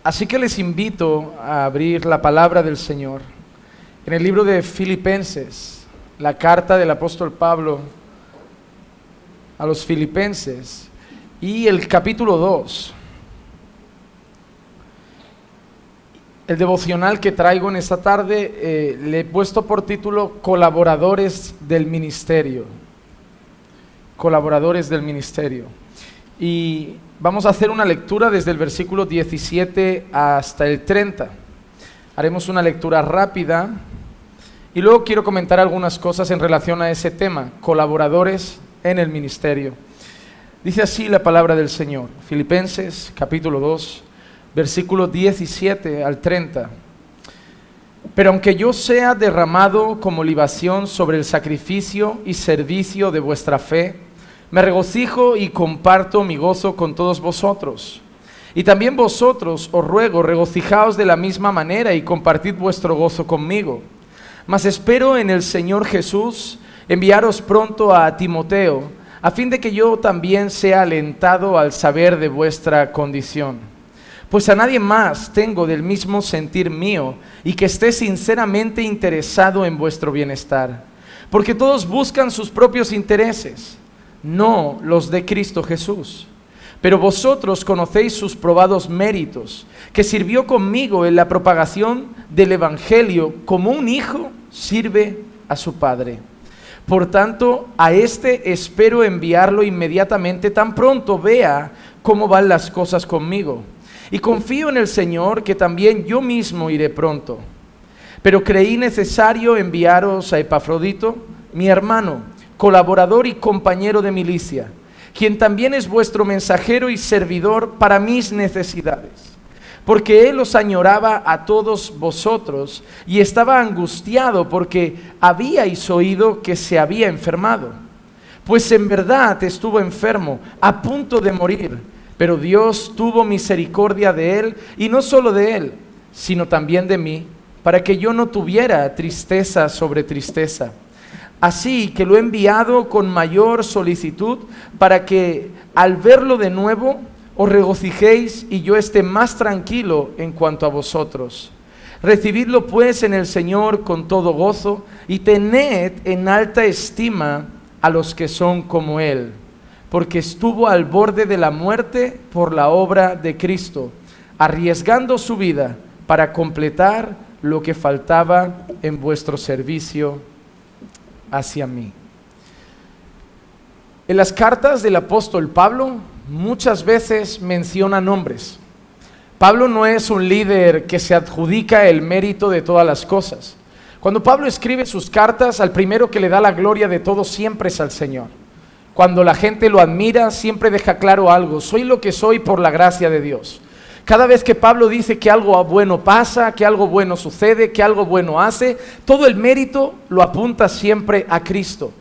Así que les invito a abrir la palabra del Señor en el libro de Filipenses, la carta del apóstol Pablo a los Filipenses y el capítulo 2. El devocional que traigo en esta tarde le he puesto por título Colaboradores del Ministerio. Colaboradores del Ministerio. Y vamos a hacer una lectura desde el versículo 17 hasta el 30. Haremos una lectura rápida y luego quiero comentar algunas cosas en relación a ese tema, colaboradores en el ministerio. Dice así la palabra del Señor, Filipenses capítulo 2, versículo 17 al 30. Pero aunque yo sea derramado como libación sobre el sacrificio y servicio de vuestra fe, me regocijo y comparto mi gozo con todos vosotros. Y también vosotros, os ruego, regocijaos de la misma manera y compartid vuestro gozo conmigo. Mas espero en el Señor Jesús enviaros pronto a Timoteo, a fin de que yo también sea alentado al saber de vuestra condición. Pues a nadie más tengo del mismo sentir mío y que esté sinceramente interesado en vuestro bienestar. Porque todos buscan sus propios intereses, no los de Cristo Jesús. Pero vosotros conocéis sus probados méritos, que sirvió conmigo en la propagación del Evangelio como un hijo sirve a su padre. Por tanto, a este espero enviarlo inmediatamente tan pronto vea cómo van las cosas conmigo. Y confío en el Señor que también yo mismo iré pronto. Pero creí necesario enviaros a Epafrodito, mi hermano, colaborador y compañero de milicia, quien también es vuestro mensajero y servidor para mis necesidades, porque él os añoraba a todos vosotros y estaba angustiado porque habíais oído que se había enfermado. Pues en verdad estuvo enfermo, a punto de morir, pero Dios tuvo misericordia de él, y no solo de él, sino también de mí, para que yo no tuviera tristeza sobre tristeza. Así que lo he enviado con mayor solicitud para que al verlo de nuevo os regocijéis y yo esté más tranquilo en cuanto a vosotros. Recibidlo pues en el Señor con todo gozo y tened en alta estima a los que son como Él, porque estuvo al borde de la muerte por la obra de Cristo, arriesgando su vida para completar lo que faltaba en vuestro servicio hacia mí. En las cartas del apóstol Pablo muchas veces menciona nombres. Pablo no es un líder que se adjudica el mérito de todas las cosas. Cuando Pablo escribe sus cartas, al primero que le da la gloria de todo siempre es al Señor. Cuando la gente lo admira, siempre deja claro algo: soy lo que soy por la gracia de Dios. Cada vez que Pablo dice que algo bueno pasa, que algo bueno sucede, que algo bueno hace, todo el mérito lo apunta siempre a Cristo.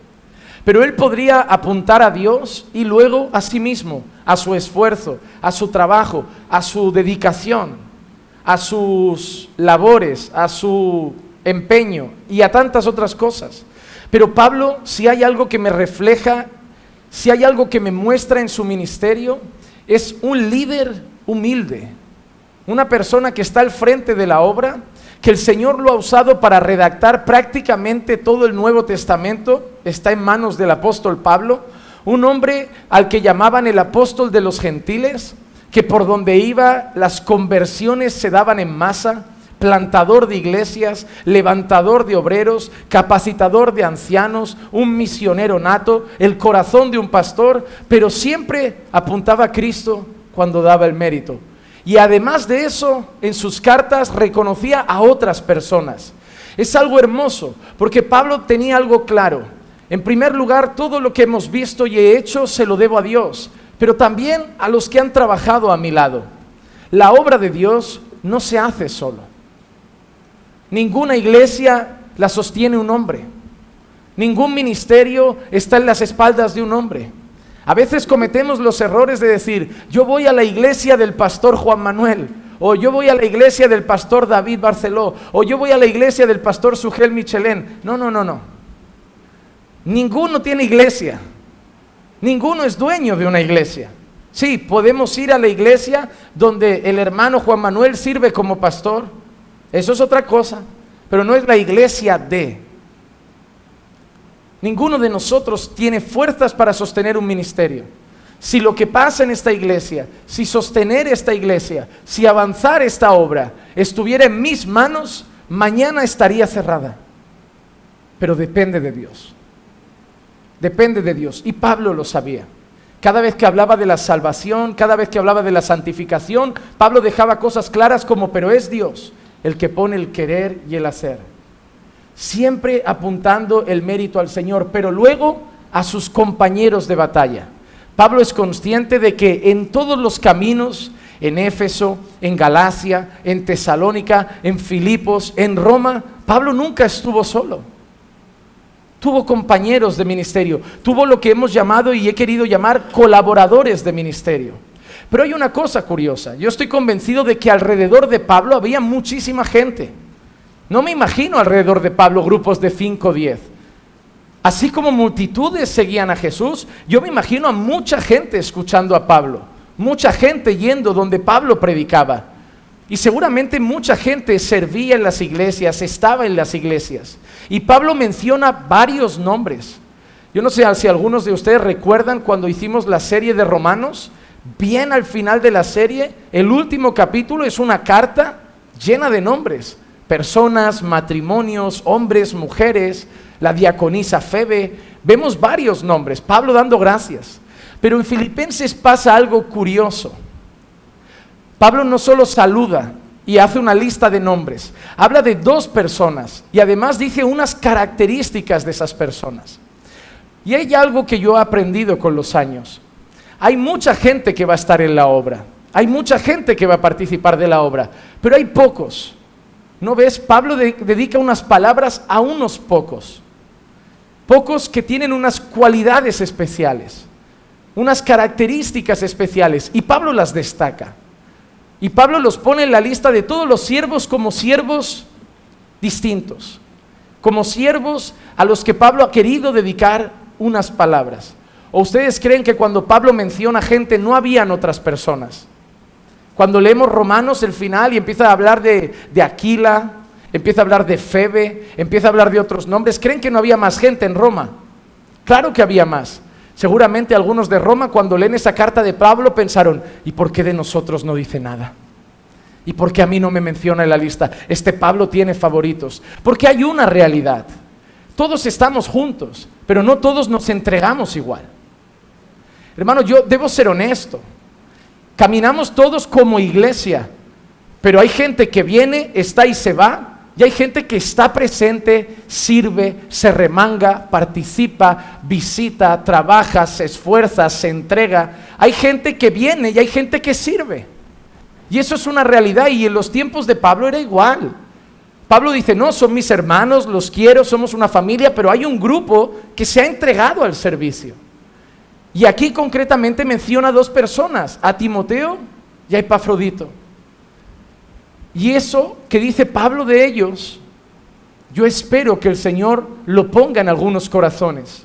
Pero él podría apuntar a Dios y luego a sí mismo, a su esfuerzo, a su trabajo, a su dedicación, a sus labores, a su empeño y a tantas otras cosas. Pero Pablo, si hay algo que me refleja, si hay algo que me muestra en su ministerio, es un líder humilde, una persona que está al frente de la obra, que el Señor lo ha usado para redactar prácticamente todo el Nuevo Testamento. Está en manos del apóstol Pablo, un hombre al que llamaban el apóstol de los gentiles, que por donde iba las conversiones se daban en masa, plantador de iglesias, levantador de obreros, capacitador de ancianos, un misionero nato, el corazón de un pastor, pero siempre apuntaba a Cristo cuando daba el mérito. Y además de eso, en sus cartas reconocía a otras personas. Es algo hermoso, porque Pablo tenía algo claro. En primer lugar, todo lo que hemos visto y he hecho se lo debo a Dios, pero también a los que han trabajado a mi lado. La obra de Dios no se hace solo. Ninguna iglesia la sostiene un hombre. Ningún ministerio está en las espaldas de un hombre. A veces cometemos los errores de decir: yo voy a la iglesia del pastor Juan Manuel, o yo voy a la iglesia del pastor David Barceló, o yo voy a la iglesia del pastor Sugel Michelén. No. Ninguno tiene iglesia. Ninguno es dueño de una iglesia. Sí, podemos ir a la iglesia donde el hermano Juan Manuel sirve como pastor. Eso es otra cosa, pero no es la iglesia de. Ninguno de nosotros tiene fuerzas para sostener un ministerio. Si lo que pasa en esta iglesia, si sostener esta iglesia, si avanzar esta obra estuviera en mis manos, mañana estaría cerrada. Pero depende de Dios. Depende de Dios. Y Pablo lo sabía. Cada vez que hablaba de la salvación, cada vez que hablaba de la santificación, Pablo dejaba cosas claras como, pero es Dios el que pone el querer y el hacer. Siempre apuntando el mérito al Señor, pero luego a sus compañeros de batalla. Pablo es consciente de que en todos los caminos, en Éfeso, en Galacia, en Tesalónica, en Filipos, en Roma, Pablo nunca estuvo solo. Tuvo compañeros de ministerio, tuvo lo que hemos llamado y he querido llamar colaboradores de ministerio. Pero hay una cosa curiosa, yo estoy convencido de que alrededor de Pablo había muchísima gente. No me imagino alrededor de Pablo grupos de 5 o 10. Así como multitudes seguían a Jesús, yo me imagino a mucha gente escuchando a Pablo, mucha gente yendo donde Pablo predicaba. Y seguramente mucha gente servía en las iglesias, estaba en las iglesias. Y Pablo menciona varios nombres. Yo no sé si algunos de ustedes recuerdan cuando hicimos la serie de Romanos. Bien al final de la serie, el último capítulo es una carta llena de nombres. Personas, matrimonios, hombres, mujeres, la diaconisa Febe. Vemos varios nombres, Pablo dando gracias. Pero en Filipenses pasa algo curioso. Pablo no solo saluda y hace una lista de nombres, habla de 2 personas y además dice unas características de esas personas. Y hay algo que yo he aprendido con los años. Hay mucha gente que va a estar en la obra, hay mucha gente que va a participar de la obra, pero hay pocos. ¿No ves? Pablo dedica unas palabras a unos pocos. Pocos que tienen unas cualidades especiales, unas características especiales, y Pablo las destaca. Y Pablo los pone en la lista de todos los siervos como siervos distintos, como siervos a los que Pablo ha querido dedicar unas palabras. ¿O ustedes creen que cuando Pablo menciona gente no habían otras personas? Cuando leemos Romanos el final y empieza a hablar de Aquila, empieza a hablar de Febe, empieza a hablar de otros nombres, ¿creen que no había más gente en Roma? Claro que había más. Seguramente algunos de Roma cuando leen esa carta de Pablo pensaron, ¿y por qué de nosotros no dice nada? ¿Y por qué a mí no me menciona en la lista? Este Pablo tiene favoritos. Porque hay una realidad. Todos estamos juntos, pero no todos nos entregamos igual. Hermano, yo debo ser honesto. Caminamos todos como iglesia, pero hay gente que viene, está y se va. Y hay gente que está presente, sirve, se remanga, participa, visita, trabaja, se esfuerza, se entrega. Hay gente que viene y hay gente que sirve. Y eso es una realidad, y en los tiempos de Pablo era igual. Pablo dice, no, son mis hermanos, los quiero, somos una familia, pero hay un grupo que se ha entregado al servicio. Y aquí concretamente menciona a 2 personas, a Timoteo y a Epafrodito. Y eso que dice Pablo de ellos, yo espero que el Señor lo ponga en algunos corazones.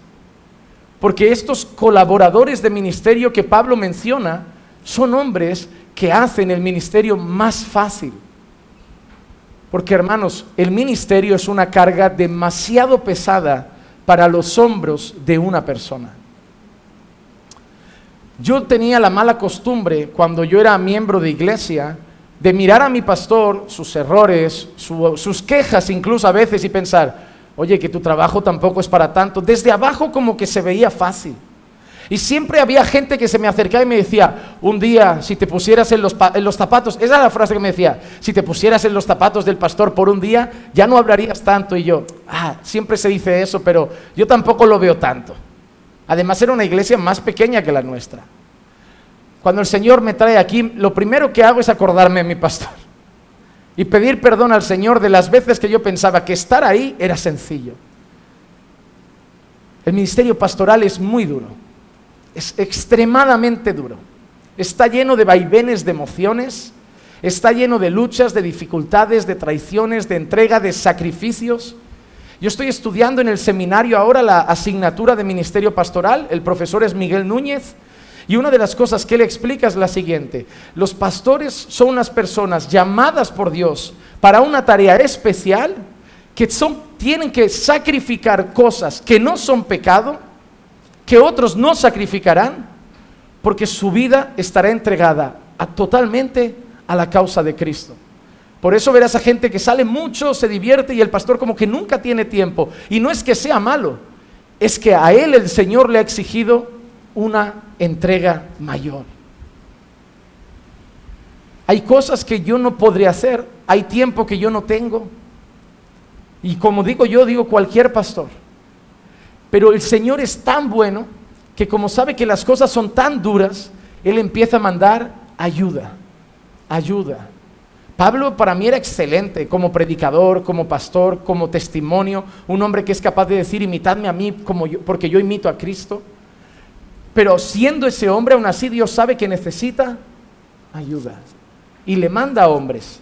Porque estos colaboradores de ministerio que Pablo menciona son hombres que hacen el ministerio más fácil. Porque, hermanos, el ministerio es una carga demasiado pesada para los hombros de una persona. Yo tenía la mala costumbre, cuando yo era miembro de iglesia, de mirar a mi pastor, sus errores, sus quejas incluso a veces, y pensar, oye, que tu trabajo tampoco es para tanto. Desde abajo como que se veía fácil. Y siempre había gente que se me acercaba y me decía, un día, si te pusieras en los zapatos, esa es la frase que me decía, si te pusieras en los zapatos del pastor por un día, ya no hablarías tanto. Y yo, siempre se dice eso, pero yo tampoco lo veo tanto. Además era una iglesia más pequeña que la nuestra. Cuando el Señor me trae aquí, lo primero que hago es acordarme de mi pastor y pedir perdón al Señor de las veces que yo pensaba que estar ahí era sencillo. El ministerio pastoral es muy duro, es extremadamente duro. Está lleno de vaivenes de emociones, está lleno de luchas, de dificultades, de traiciones, de entrega, de sacrificios. Yo estoy estudiando en el seminario ahora la asignatura de ministerio pastoral, el profesor es Miguel Núñez, Y una de las cosas que él explica es la siguiente: los pastores son unas personas llamadas por Dios para una tarea especial, que tienen que sacrificar cosas que no son pecado, que otros no sacrificarán, porque su vida estará entregada totalmente a la causa de Cristo. Por eso verás a gente que sale mucho, se divierte, y el pastor como que nunca tiene tiempo. Y no es que sea malo, es que a él el Señor le ha exigido una entrega mayor. Hay cosas que yo no podré hacer, hay tiempo que yo no tengo. Y como digo cualquier pastor. Pero el Señor es tan bueno que, como sabe que las cosas son tan duras, Él empieza a mandar ayuda. Pablo para mí era excelente como predicador, como pastor, como testimonio, un hombre que es capaz de decir: imitadme a mí porque yo imito a Cristo. Pero siendo ese hombre, aún así Dios sabe que necesita ayuda y le manda a hombres.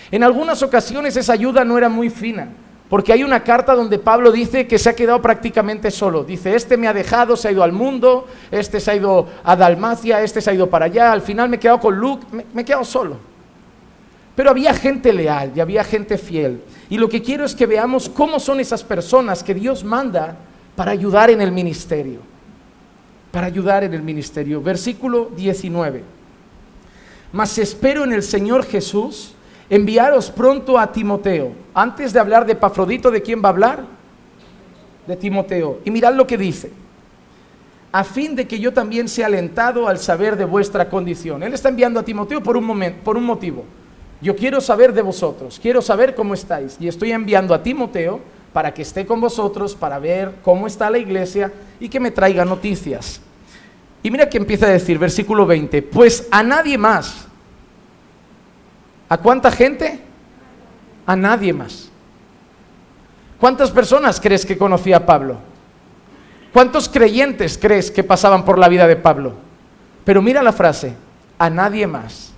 En algunas ocasiones esa ayuda no era muy fina, porque hay una carta donde Pablo dice que se ha quedado prácticamente solo. Dice: este me ha dejado, se ha ido al mundo, este se ha ido a Dalmacia, este se ha ido para allá, al final me he quedado con Luke, me he quedado solo. Pero había gente leal y había gente fiel. Y lo que quiero es que veamos cómo son esas personas que Dios manda para ayudar en el ministerio. Versículo 19. Mas espero en el Señor Jesús enviaros pronto a Timoteo. Antes de hablar de Epafrodito, ¿de quién va a hablar? De Timoteo. Y mirad lo que dice: a fin de que yo también sea alentado al saber de vuestra condición. Él está enviando a Timoteo por un motivo. Yo quiero saber de vosotros, quiero saber cómo estáis, y estoy enviando a Timoteo para que esté con vosotros, para ver cómo está la iglesia y que me traiga noticias. Y mira que empieza a decir, versículo 20: pues a nadie más. ¿A cuánta gente? A nadie más. ¿Cuántas personas crees que conocía Pablo? ¿Cuántos creyentes crees que pasaban por la vida de Pablo? Pero mira la frase: a nadie más.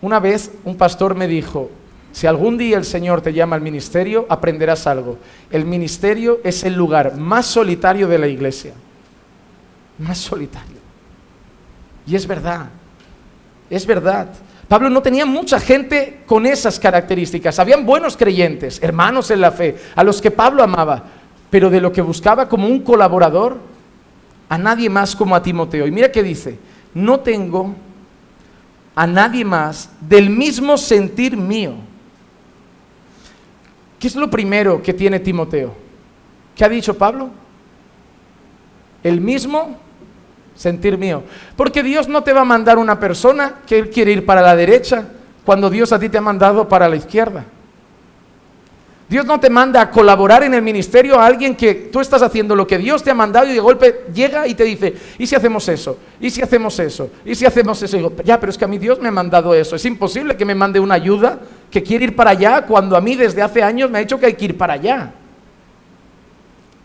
Una vez un pastor me dijo: si algún día el Señor te llama al ministerio, aprenderás algo. El ministerio es el lugar más solitario de la iglesia. Más solitario. Y es verdad. Es verdad. Pablo no tenía mucha gente con esas características. Habían buenos creyentes, hermanos en la fe, a los que Pablo amaba, pero de lo que buscaba como un colaborador, a nadie más como a Timoteo. Y mira qué dice: no tengo a nadie más del mismo sentir mío. ¿Qué es lo primero que tiene Timoteo? ¿Qué ha dicho Pablo? El mismo sentir mío. Porque Dios no te va a mandar una persona que él quiere ir para la derecha cuando Dios a ti te ha mandado para la izquierda. Dios no te manda a colaborar en el ministerio a alguien que tú estás haciendo lo que Dios te ha mandado y de golpe llega y te dice: ¿y si hacemos eso? ¿Y si hacemos eso? ¿Y si hacemos eso? Y digo: ya, pero es que a mí Dios me ha mandado eso. Es imposible que me mande una ayuda que quiere ir para allá cuando a mí desde hace años me ha dicho que hay que ir para allá.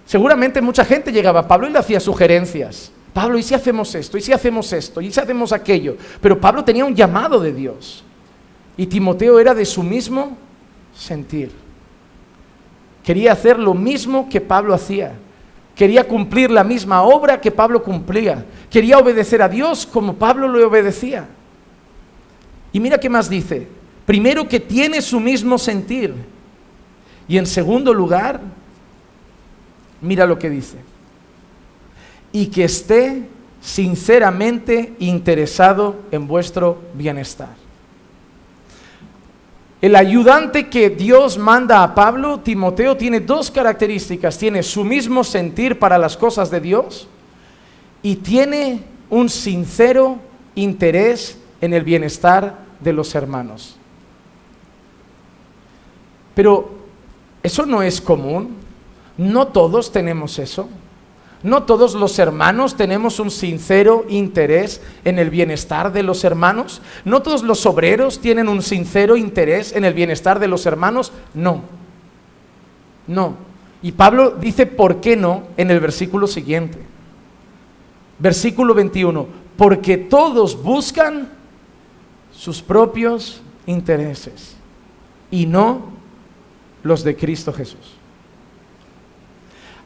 Seguramente mucha gente llegaba a Pablo y le hacía sugerencias. Pablo, ¿y si hacemos esto? ¿Y si hacemos esto? ¿Y si hacemos aquello? Pero Pablo tenía un llamado de Dios. Y Timoteo era de su mismo sentir. Quería hacer lo mismo que Pablo hacía. Quería cumplir la misma obra que Pablo cumplía. Quería obedecer a Dios como Pablo le obedecía. Y mira qué más dice. Primero, que tiene su mismo sentir. Y en segundo lugar, mira lo que dice: y que esté sinceramente interesado en vuestro bienestar. El ayudante que Dios manda a Pablo, Timoteo, tiene dos características. Tiene su mismo sentir para las cosas de Dios y tiene un sincero interés en el bienestar de los hermanos. Pero eso no es común. No todos tenemos eso. No todos los hermanos tenemos un sincero interés en el bienestar de los hermanos. No todos los obreros tienen un sincero interés en el bienestar de los hermanos. No. Y Pablo dice por qué no en el versículo siguiente. Versículo 21. Porque todos buscan sus propios intereses y no los de Cristo Jesús.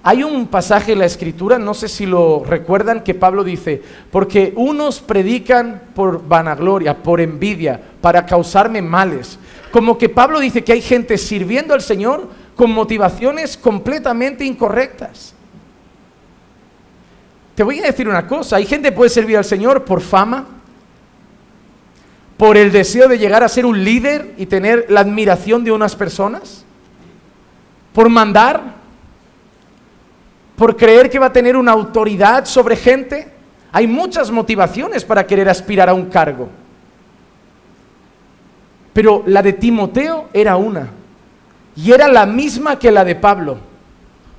Hay un pasaje en la Escritura, no sé si lo recuerdan, que Pablo dice, porque unos predican por vanagloria, por envidia, para causarme males. Como que Pablo dice que hay gente sirviendo al Señor con motivaciones completamente incorrectas. Te voy a decir una cosa, hay gente que puede servir al Señor por fama, por el deseo de llegar a ser un líder y tener la admiración de unas personas, por mandar, por creer que va a tener una autoridad sobre gente. Hay muchas motivaciones para querer aspirar a un cargo. Pero la de Timoteo era una, y era la misma que la de Pablo,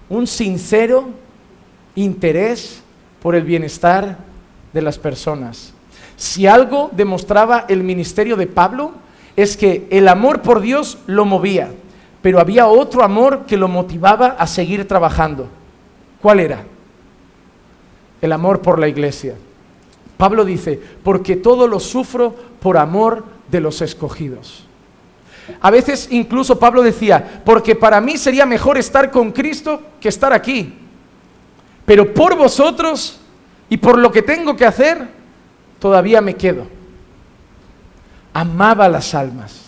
un sincero interés por el bienestar de las personas. Si algo demostraba el ministerio de Pablo, es que el amor por Dios lo movía, pero había otro amor que lo motivaba a seguir trabajando. ¿Cuál era? El amor por la iglesia. Pablo dice, porque todo lo sufro por amor de los escogidos. A veces incluso Pablo decía, porque para mí sería mejor estar con Cristo que estar aquí. Pero por vosotros y por lo que tengo que hacer, todavía me quedo. Amaba las almas.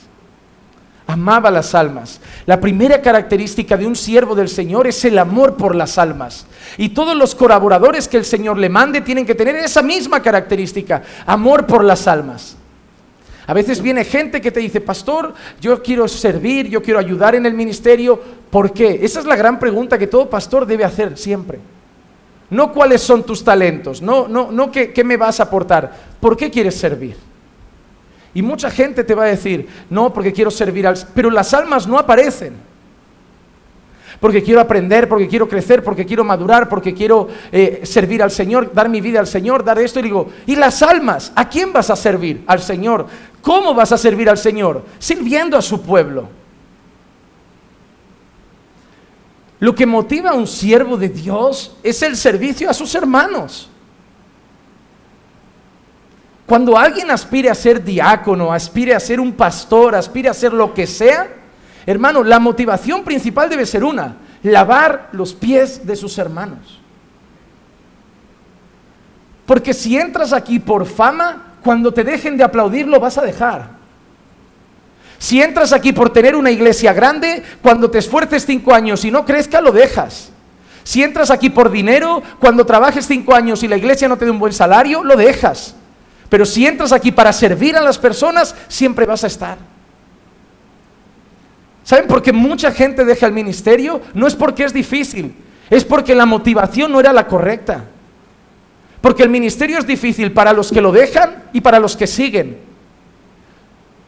Amaba las almas. La primera característica de un siervo del Señor es el amor por las almas. Y todos los colaboradores que el Señor le mande tienen que tener esa misma característica, amor por las almas. A veces viene gente que te dice, pastor, yo quiero servir, yo quiero ayudar en el ministerio. ¿Por qué? Esa es la gran pregunta que todo pastor debe hacer siempre. No cuáles son tus talentos, no qué me vas a aportar. ¿Por qué quieres servir? Y mucha gente te va a decir, no, porque quiero servir pero las almas no aparecen. Porque quiero aprender, porque quiero crecer, porque quiero madurar, porque quiero servir al Señor, dar mi vida al Señor, dar esto. Y digo, ¿y las almas? ¿A quién vas a servir? Al Señor. ¿Cómo vas a servir al Señor? Sirviendo a su pueblo. Lo que motiva a un siervo de Dios es el servicio a sus hermanos. Cuando alguien aspire a ser diácono, aspire a ser un pastor, aspire a ser lo que sea, hermano, la motivación principal debe ser una: lavar los pies de sus hermanos. Porque si entras aquí por fama, cuando te dejen de aplaudir lo vas a dejar. Si entras aquí por tener una iglesia grande, cuando te esfuerces 5 años y no crezca, lo dejas. Si entras aquí por dinero, cuando trabajes 5 años y la iglesia no te dé un buen salario, lo dejas. Pero si entras aquí para servir a las personas, siempre vas a estar. ¿Saben por qué mucha gente deja el ministerio? No es porque es difícil, es porque la motivación no era la correcta. Porque el ministerio es difícil para los que lo dejan y para los que siguen.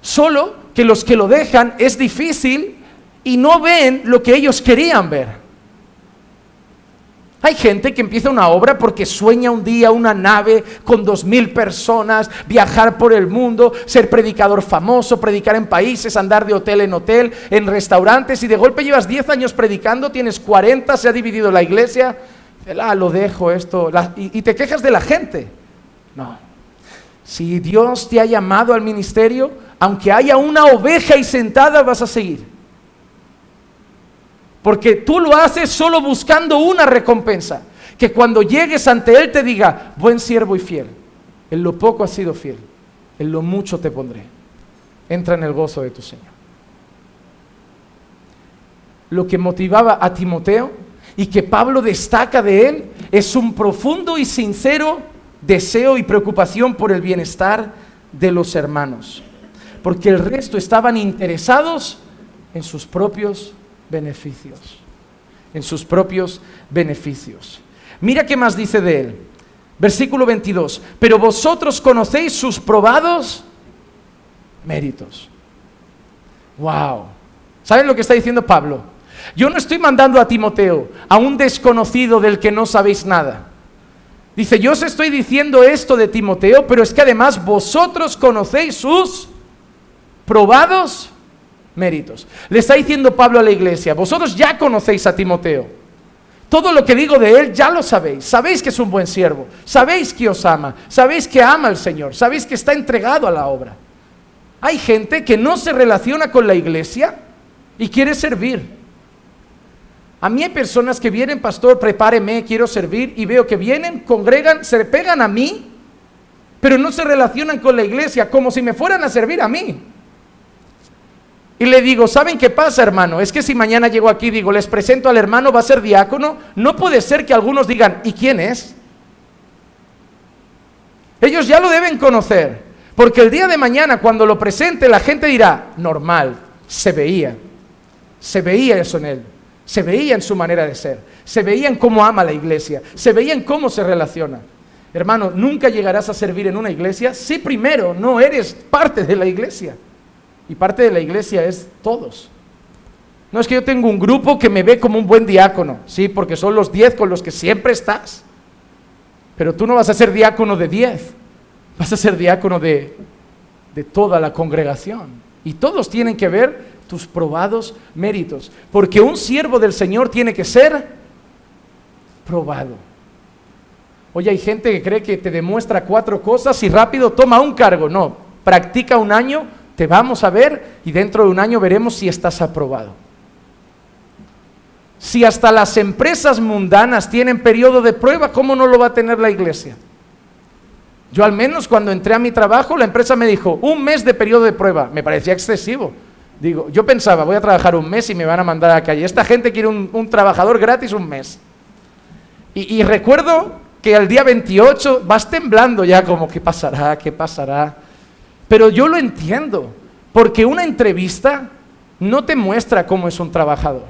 Solo que los que lo dejan es difícil y no ven lo que ellos querían ver. Hay gente que empieza una obra porque sueña un día una nave con 2000 personas, viajar por el mundo, ser predicador famoso, predicar en países, andar de hotel, en restaurantes, y de golpe llevas 10 años predicando, tienes 40, se ha dividido la iglesia, lo dejo esto, y te quejas de la gente. No. Si Dios te ha llamado al ministerio, aunque haya una oveja ahí sentada, vas a seguir. Porque tú lo haces solo buscando una recompensa, que cuando llegues ante Él te diga, buen siervo y fiel, en lo poco has sido fiel, en lo mucho te pondré, entra en el gozo de tu Señor. Lo que motivaba a Timoteo y que Pablo destaca de él es un profundo y sincero deseo y preocupación por el bienestar de los hermanos, porque el resto estaban interesados en sus propios beneficios, en sus propios beneficios. Mira qué más dice de él, versículo 22, pero vosotros conocéis sus probados méritos. Wow, ¿saben lo que está diciendo Pablo? Yo no estoy mandando a Timoteo, a un desconocido del que no sabéis nada. Dice, yo os estoy diciendo esto de Timoteo, pero es que además vosotros conocéis sus probados méritos. Le está diciendo Pablo a la iglesia, vosotros ya conocéis a Timoteo. Todo lo que digo de él ya lo sabéis. Sabéis que es un buen siervo, sabéis que os ama, sabéis que ama al Señor, sabéis que está entregado a la obra. Hay gente que no se relaciona con la iglesia y quiere servir. A mí hay personas que vienen, pastor, prepáreme, quiero servir, y veo que vienen, congregan, se pegan a mí, pero no se relacionan con la iglesia, como si me fueran a servir a mí. Y le digo, ¿saben qué pasa, hermano? Es que si mañana llego aquí y digo, les presento al hermano, va a ser diácono, no puede ser que algunos digan, ¿y quién es? Ellos ya lo deben conocer, porque el día de mañana cuando lo presente la gente dirá, normal, se veía eso en él. Se veía en su manera de ser, se veía en cómo ama la iglesia, se veía en cómo se relaciona. Hermano, nunca llegarás a servir en una iglesia si primero no eres parte de la iglesia. Y parte de la iglesia es todos. No es que yo tengo un grupo que me ve como un buen diácono, sí, porque son los 10 con los que siempre estás. Pero tú no vas a ser diácono de 10, vas a ser diácono de toda la congregación. Y todos tienen que ver tus probados méritos, porque un siervo del Señor tiene que ser probado. Oye, hay gente que cree que te demuestra 4 cosas y rápido toma un cargo. No, practica un año, te vamos a ver y dentro de un año veremos si estás aprobado. Si hasta las empresas mundanas tienen periodo de prueba, ¿cómo no lo va a tener la iglesia? Yo al menos cuando entré a mi trabajo, la empresa me dijo, 1 mes de periodo de prueba. Me parecía excesivo. Digo, yo pensaba, voy a trabajar 1 mes y me van a mandar a la calle. Esta gente quiere un trabajador gratis 1 mes. Y recuerdo que al día 28 vas temblando ya como, ¿qué pasará? ¿Qué pasará? Pero yo lo entiendo, porque una entrevista no te muestra cómo es un trabajador.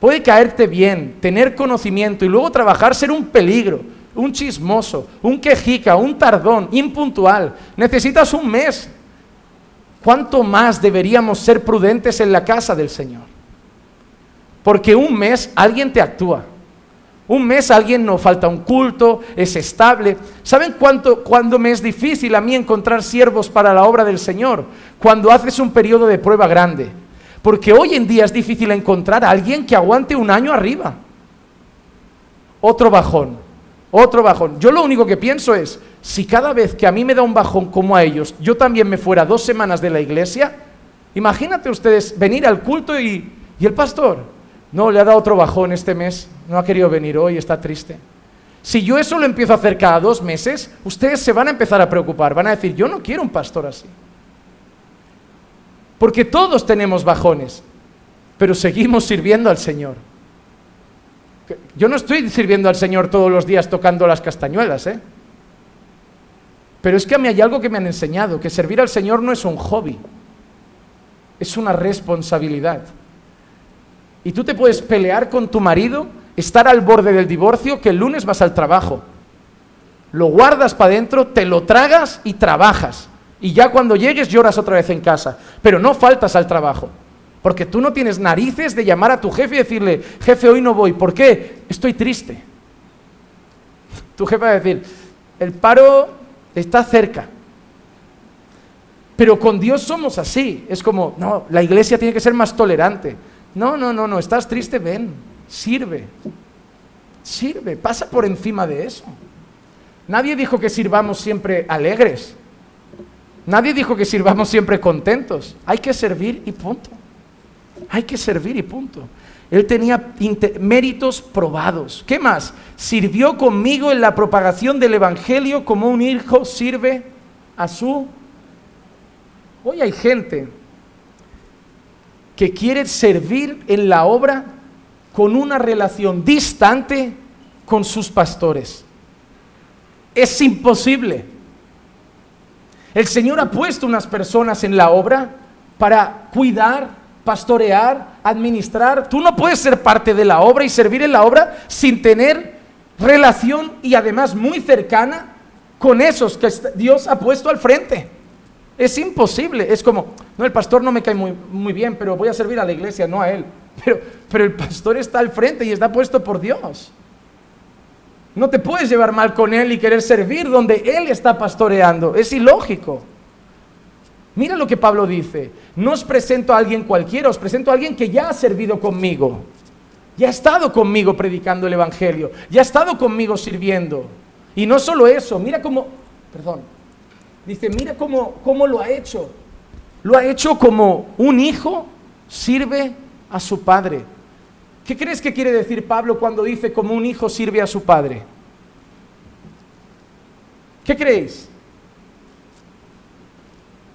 Puede caerte bien, tener conocimiento y luego trabajar ser un peligro, un chismoso, un quejica, un tardón, impuntual. Necesitas 1 mes. ¿Cuánto más deberíamos ser prudentes en la casa del Señor? Porque 1 mes alguien te actúa. 1 mes alguien no falta un culto, es estable. ¿Saben cuándo me es difícil a mí encontrar siervos para la obra del Señor? Cuando haces un periodo de prueba grande. Porque hoy en día es difícil encontrar a alguien que aguante 1 año arriba. Otro bajón. Yo lo único que pienso es, si cada vez que a mí me da un bajón como a ellos, yo también me fuera 2 semanas de la iglesia, imagínate ustedes venir al culto y el pastor, no, le ha dado otro bajón este mes, no ha querido venir hoy, está triste. Si yo eso lo empiezo a hacer cada 2 meses, ustedes se van a empezar a preocupar, van a decir, yo no quiero un pastor así. Porque todos tenemos bajones, pero seguimos sirviendo al Señor. Yo no estoy sirviendo al Señor todos los días tocando las castañuelas, pero es que a mí hay algo que me han enseñado, que servir al Señor no es un hobby, es una responsabilidad. Y tú te puedes pelear con tu marido, estar al borde del divorcio, que el lunes vas al trabajo, lo guardas para adentro, te lo tragas y trabajas, y ya cuando llegues lloras otra vez en casa, pero no faltas al trabajo. Porque tú no tienes narices de llamar a tu jefe y decirle, jefe, hoy no voy. ¿Por qué? Estoy triste. Tu jefe va a decir, el paro está cerca. Pero con Dios somos así. Es como, no, la iglesia tiene que ser más tolerante. No, estás triste, ven, sirve, pasa por encima de eso. Nadie dijo que sirvamos siempre alegres. Nadie dijo que sirvamos siempre contentos. Hay que servir y punto. Él tenía méritos probados. ¿Qué más? Sirvió conmigo en la propagación del evangelio como un hijo sirve a su... Hoy hay gente que quiere servir en la obra con una relación distante con sus pastores. Es imposible. El Señor ha puesto unas personas en la obra para cuidar, pastorear, administrar. Tú no puedes ser parte de la obra y servir en la obra sin tener relación y además muy cercana con esos que Dios ha puesto al frente. Es imposible. Es como, no, el pastor no me cae muy bien, pero voy a servir a la iglesia, no a él. Pero el pastor está al frente y está puesto por Dios. No te puedes llevar mal con él y querer servir donde él está pastoreando. Es ilógico. Mira lo que Pablo dice. No os presento a alguien cualquiera, os presento a alguien que ya ha servido conmigo. Ya ha estado conmigo predicando el evangelio. Ya ha estado conmigo sirviendo. Y no solo eso, mira cómo lo ha hecho. Lo ha hecho como un hijo sirve a su padre. ¿Qué crees que quiere decir Pablo cuando dice como un hijo sirve a su padre? ¿Qué creéis?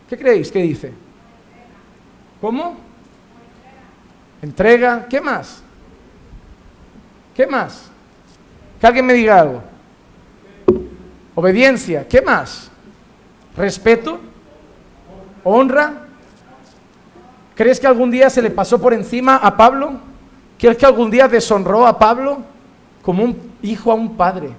¿Qué creéis que dice? ¿Cómo? Entrega. ¿Qué más? ¿Qué más? Que alguien me diga algo. Obediencia. ¿Qué más? Respeto. Honra. ¿Crees que algún día se le pasó por encima a Pablo? ¿Crees que algún día deshonró a Pablo como un hijo a un padre?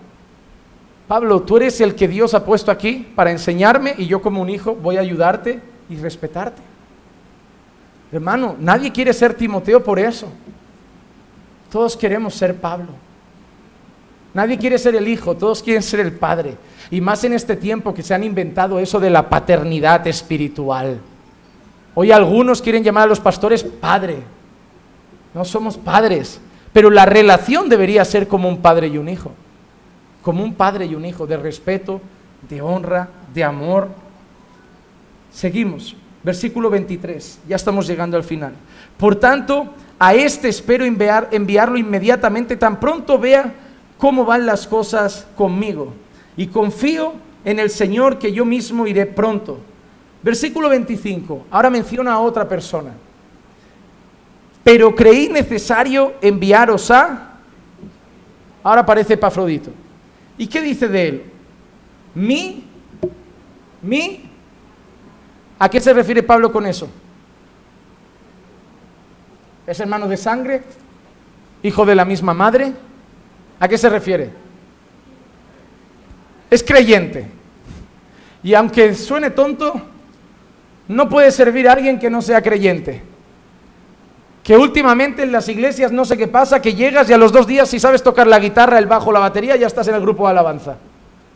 Pablo, tú eres el que Dios ha puesto aquí para enseñarme y yo como un hijo voy a ayudarte y respetarte. Hermano, nadie quiere ser Timoteo por eso. Todos queremos ser Pablo. Nadie quiere ser el hijo, todos quieren ser el padre. Y más en este tiempo que se han inventado eso de la paternidad espiritual. Hoy algunos quieren llamar a los pastores padre. No somos padres, pero la relación debería ser como un padre y un hijo. Como un padre y un hijo, de respeto, de honra, de amor. Seguimos, versículo 23, ya estamos llegando al final. Por tanto, a este espero enviarlo inmediatamente, tan pronto vea cómo van las cosas conmigo. Y confío en el Señor que yo mismo iré pronto. Versículo 25, ahora menciona a otra persona. Pero creí necesario enviaros a... Ahora aparece Epafrodito. ¿Y qué dice de él? ¿Mi? ¿A qué se refiere Pablo con eso? ¿Es hermano de sangre? ¿Hijo de la misma madre? ¿A qué se refiere? Es creyente. Y aunque suene tonto, no puede servir a alguien que no sea creyente. Que últimamente en las iglesias no sé qué pasa, que llegas y a los 2 días si sabes tocar la guitarra, el bajo, la batería, ya estás en el grupo de alabanza.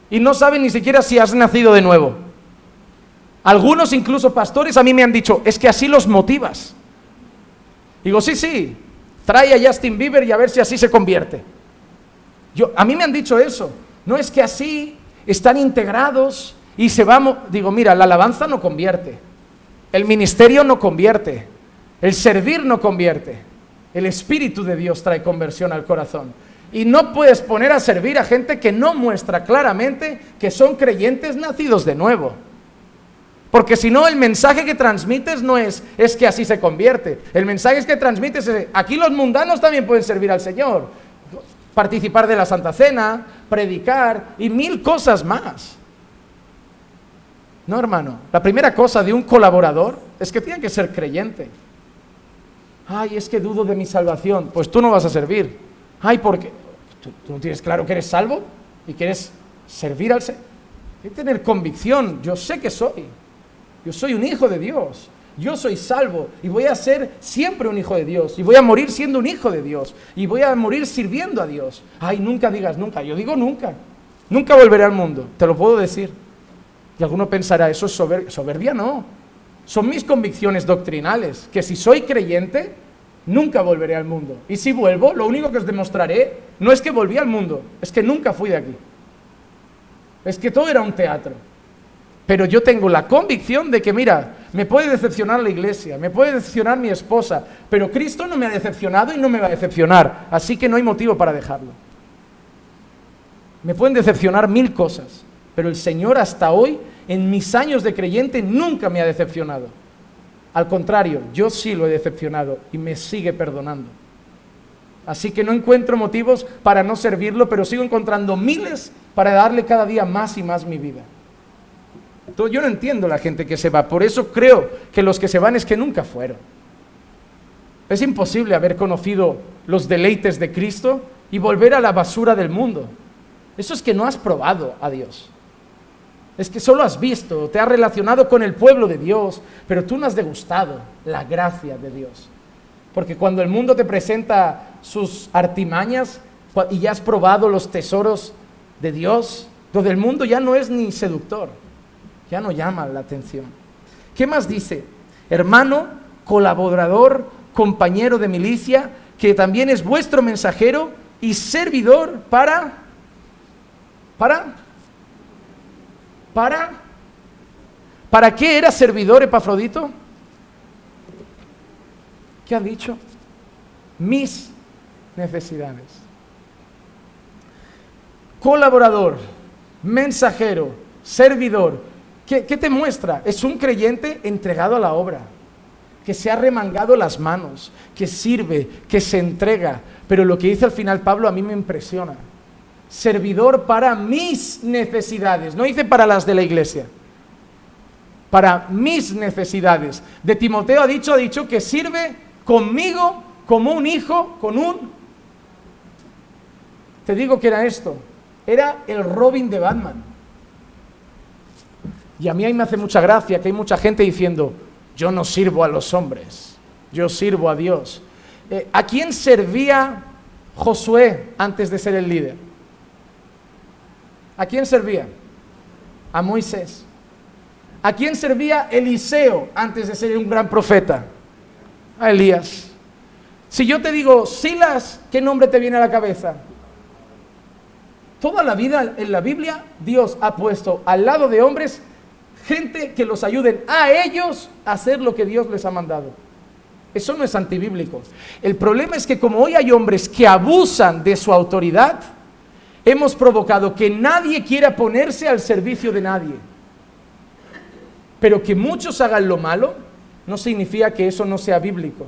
Y no saben ni siquiera si has nacido de nuevo. Algunos incluso pastores a mí me han dicho, es que así los motivas. Digo, sí, trae a Justin Bieber y a ver si así se convierte. A mí me han dicho eso. No es que así están integrados y se vamos. Digo, mira, la alabanza no convierte. El ministerio no convierte. El servir no convierte. El Espíritu de Dios trae conversión al corazón. Y no puedes poner a servir a gente que no muestra claramente que son creyentes nacidos de nuevo. Porque si no, el mensaje que transmites no es que así se convierte. El mensaje que transmites es, aquí los mundanos también pueden servir al Señor. Participar de la Santa Cena, predicar y 1000 cosas más. No, hermano, la primera cosa de un colaborador es que tiene que ser creyente. Ay, es que dudo de mi salvación. Pues tú no vas a servir. Ay, ¿por qué? ¿Tú no tienes claro que eres salvo? ¿Y quieres servir al Señor? Hay que tener convicción. Yo sé que soy. Yo soy un hijo de Dios. Yo soy salvo. Y voy a ser siempre un hijo de Dios. Y voy a morir siendo un hijo de Dios. Y voy a morir sirviendo a Dios. Ay, nunca digas nunca. Yo digo nunca. Nunca volveré al mundo. Te lo puedo decir. Y alguno pensará, eso es soberbia. No. Son mis convicciones doctrinales, que si soy creyente, nunca volveré al mundo. Y si vuelvo, lo único que os demostraré no es que volví al mundo, es que nunca fui de aquí. Es que todo era un teatro. Pero yo tengo la convicción de que, mira, me puede decepcionar la iglesia, me puede decepcionar mi esposa, pero Cristo no me ha decepcionado y no me va a decepcionar, así que no hay motivo para dejarlo. Me pueden decepcionar 1000 cosas, pero el Señor hasta hoy, en mis años de creyente, nunca me ha decepcionado. Al contrario, yo sí lo he decepcionado y me sigue perdonando. Así que no encuentro motivos para no servirlo, pero sigo encontrando miles para darle cada día más y más mi vida. Entonces, yo no entiendo la gente que se va, por eso creo que los que se van es que nunca fueron. Es imposible haber conocido los deleites de Cristo y volver a la basura del mundo. Eso es que no has probado a Dios. Es que solo has visto, te has relacionado con el pueblo de Dios, pero tú no has degustado la gracia de Dios. Porque cuando el mundo te presenta sus artimañas y ya has probado los tesoros de Dios, lo del mundo ya no es ni seductor, ya no llama la atención. ¿Qué más dice? Hermano, colaborador, compañero de milicia, que también es vuestro mensajero y servidor ¿Para qué era servidor Epafrodito? ¿Qué ha dicho? necesidades. Colaborador, mensajero, servidor. ¿Qué te muestra? Es un creyente entregado a la obra, que se ha remangado las manos, que sirve, que se entrega. Pero lo que dice al final Pablo a mí me impresiona. Servidor para mis necesidades. No dice para las de la iglesia. Para mis necesidades. De Timoteo ha dicho que sirve conmigo como un hijo, Te digo que era esto. Era el Robin de Batman. Y a mí ahí me hace mucha gracia que hay mucha gente diciendo, yo no sirvo a los hombres, yo sirvo a Dios. ¿A quién servía Josué antes de ser el líder? ¿A quién servía? A Moisés. ¿A quién servía Eliseo antes de ser un gran profeta? A Elías. Si yo te digo Silas, ¿qué nombre te viene a la cabeza? Toda la vida en la Biblia Dios ha puesto al lado de hombres gente que los ayuden a ellos a hacer lo que Dios les ha mandado. Eso no es antibíblico. El problema es que como hoy hay hombres que abusan de su autoridad, hemos provocado que nadie quiera ponerse al servicio de nadie. Pero que muchos hagan lo malo no significa que eso no sea bíblico.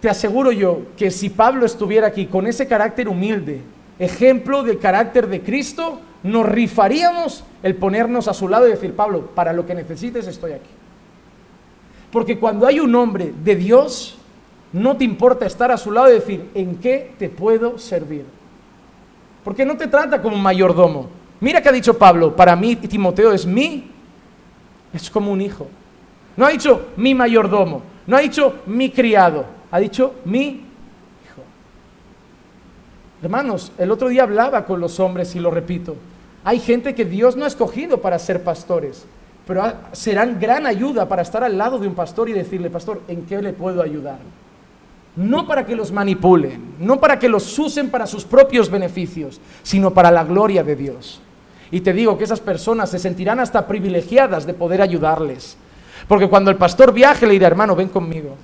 Te aseguro yo que si Pablo estuviera aquí con ese carácter humilde, ejemplo del carácter de Cristo, nos rifaríamos el ponernos a su lado y decir, Pablo, para lo que necesites estoy aquí. Porque cuando hay un hombre de Dios, no te importa estar a su lado y decir, ¿en qué te puedo servir? Porque no te trata como un mayordomo. Mira que ha dicho Pablo, para mí Timoteo es como un hijo. No ha dicho mi mayordomo, no ha dicho mi criado, ha dicho mi hijo. Hermanos, el otro día hablaba con los hombres y lo repito. Hay gente que Dios no ha escogido para ser pastores, pero serán gran ayuda para estar al lado de un pastor y decirle, pastor, ¿en qué le puedo ayudar? No para que los manipulen, no para que los usen para sus propios beneficios, sino para la gloria de Dios. Y te digo que esas personas se sentirán hasta privilegiadas de poder ayudarles. Porque cuando el pastor viaje le dirá, hermano, ven conmigo.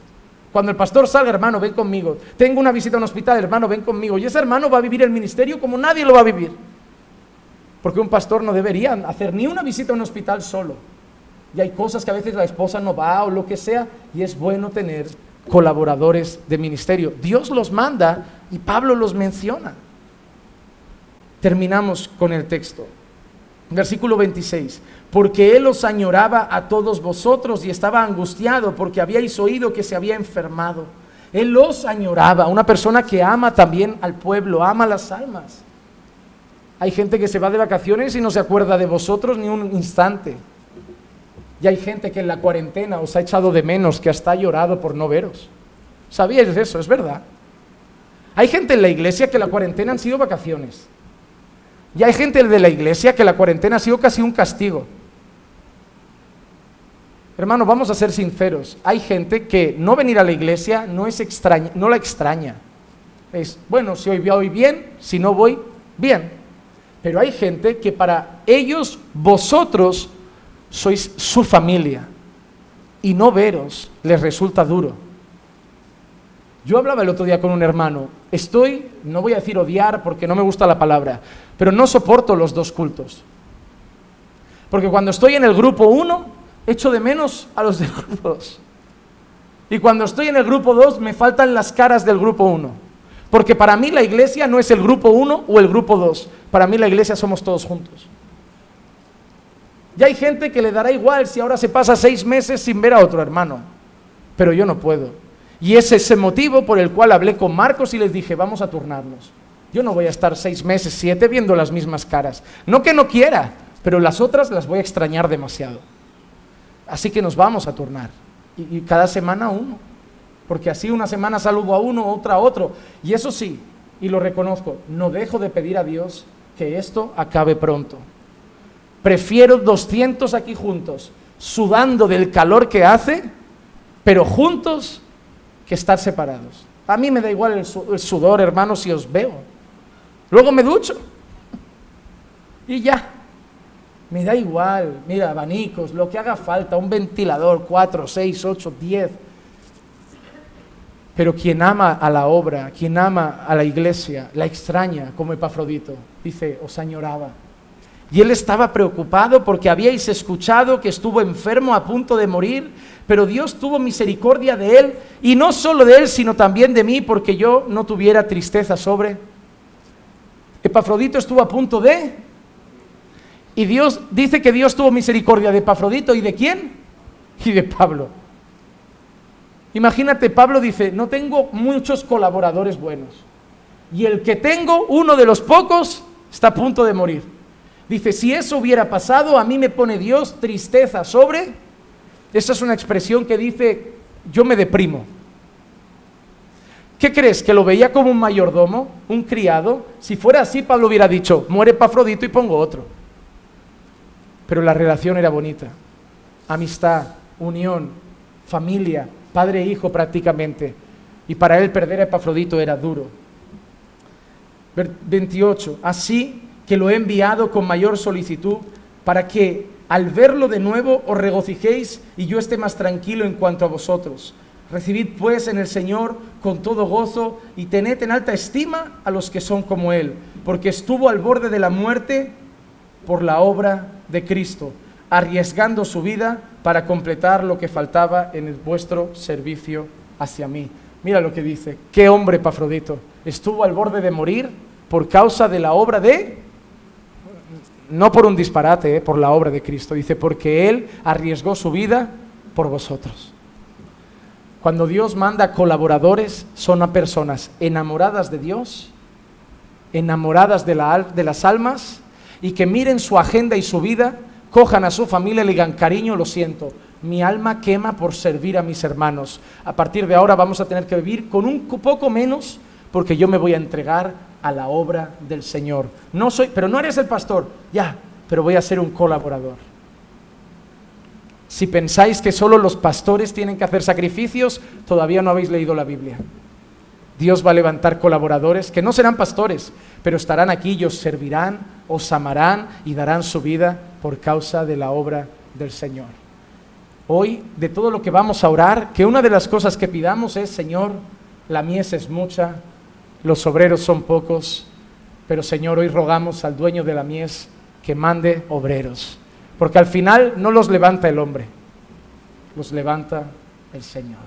Cuando el pastor salga, hermano, ven conmigo. Tengo una visita a un hospital, hermano, ven conmigo. Y ese hermano va a vivir el ministerio como nadie lo va a vivir. Porque un pastor no debería hacer ni una visita a un hospital solo. Y hay cosas que a veces la esposa no va o lo que sea, y es bueno tener colaboradores de ministerio. Dios los manda y Pablo los menciona. Terminamos con el texto. Versículo 26. Porque él os añoraba a todos vosotros y estaba angustiado porque habíais oído que se había enfermado. Él los añoraba. Una persona que ama también al pueblo, ama las almas. Hay gente que se va de vacaciones y no se acuerda de vosotros ni un instante. Y hay gente que en la cuarentena os ha echado de menos, que hasta ha llorado por no veros. ¿Sabíais eso? Es verdad. Hay gente en la iglesia que la cuarentena han sido vacaciones. Y hay gente de la iglesia que la cuarentena ha sido casi un castigo. Hermano, vamos a ser sinceros. Hay gente que no venir a la iglesia no la extraña. Es, bueno, si hoy voy bien, si no voy, bien. Pero hay gente que para ellos, vosotros, sois su familia. Y no veros les resulta duro. Yo hablaba el otro día con un hermano. No voy a decir odiar porque no me gusta la palabra, pero no soporto los dos cultos. Porque cuando estoy en el grupo 1, echo de menos a los del grupo 2. Y cuando estoy en el grupo 2, me faltan las caras del grupo 1. Porque para mí la iglesia no es el grupo 1 o el grupo 2. Para mí la iglesia somos todos juntos. Y hay gente que le dará igual si ahora se pasa 6 meses sin ver a otro hermano. Pero yo no puedo. Y es ese motivo por el cual hablé con Marcos y les dije, vamos a turnarnos. Yo no voy a estar 6 meses, 7 viendo las mismas caras. No que no quiera, pero las otras las voy a extrañar demasiado. Así que nos vamos a turnar. Y cada semana uno. Porque así una semana saludo a uno, otra a otro. Y eso sí, y lo reconozco, no dejo de pedir a Dios que esto acabe pronto. Prefiero 200 aquí juntos, sudando del calor que hace, pero juntos, que estar separados. A mí me da igual el sudor, hermano, si os veo. Luego me ducho. Y ya. Me da igual. Mira, abanicos, lo que haga falta, un ventilador, 4, 6, 8, 10. Pero quien ama a la obra, quien ama a la iglesia, la extraña como Epafrodito. Dice, os añoraba. Y él estaba preocupado porque habíais escuchado que estuvo enfermo a punto de morir, pero Dios tuvo misericordia de él, y no solo de él, sino también de mí, porque yo no tuviera tristeza sobre. Epafrodito estuvo a punto de... Y Dios dice que Dios tuvo misericordia de Epafrodito, ¿y de quién? Y de Pablo. Imagínate, Pablo dice, no tengo muchos colaboradores buenos, y el que tengo, uno de los pocos, está a punto de morir. Dice, si eso hubiera pasado, a mí me pone Dios tristeza sobre. Esa es una expresión que dice, yo me deprimo. ¿Qué crees? ¿Que lo veía como un mayordomo, un criado? Si fuera así, Pablo hubiera dicho, muere Epafrodito y pongo otro. Pero la relación era bonita. Amistad, unión, familia, padre e hijo prácticamente. Y para él perder a Epafrodito era duro. 28. Así que lo he enviado con mayor solicitud, para que al verlo de nuevo os regocijéis y yo esté más tranquilo en cuanto a vosotros. Recibid pues en el Señor con todo gozo y tened en alta estima a los que son como Él, porque estuvo al borde de la muerte por la obra de Cristo, arriesgando su vida para completar lo que faltaba en vuestro servicio hacia mí. Mira lo que dice, qué hombre Epafrodito, estuvo al borde de morir por causa de la obra de... No por un disparate, por la obra de Cristo. Dice, porque Él arriesgó su vida por vosotros. Cuando Dios manda colaboradores, son a personas enamoradas de Dios, enamoradas de las almas, y que miren su agenda y su vida, cojan a su familia y le digan, cariño, lo siento, mi alma quema por servir a mis hermanos. A partir de ahora vamos a tener que vivir con un poco menos, porque yo me voy a entregar a la obra del Señor. Pero no eres el pastor, ya, pero voy a ser un colaborador. Si pensáis que solo los pastores tienen que hacer sacrificios, todavía no habéis leído la Biblia. Dios va a levantar colaboradores que no serán pastores, pero estarán aquí y os servirán, os amarán y darán su vida por causa de la obra del Señor. Hoy, de todo lo que vamos a orar, que una de las cosas que pidamos es, Señor, la mies es mucha, los obreros son pocos, pero Señor, hoy rogamos al dueño de la mies que mande obreros, porque al final no los levanta el hombre, los levanta el Señor.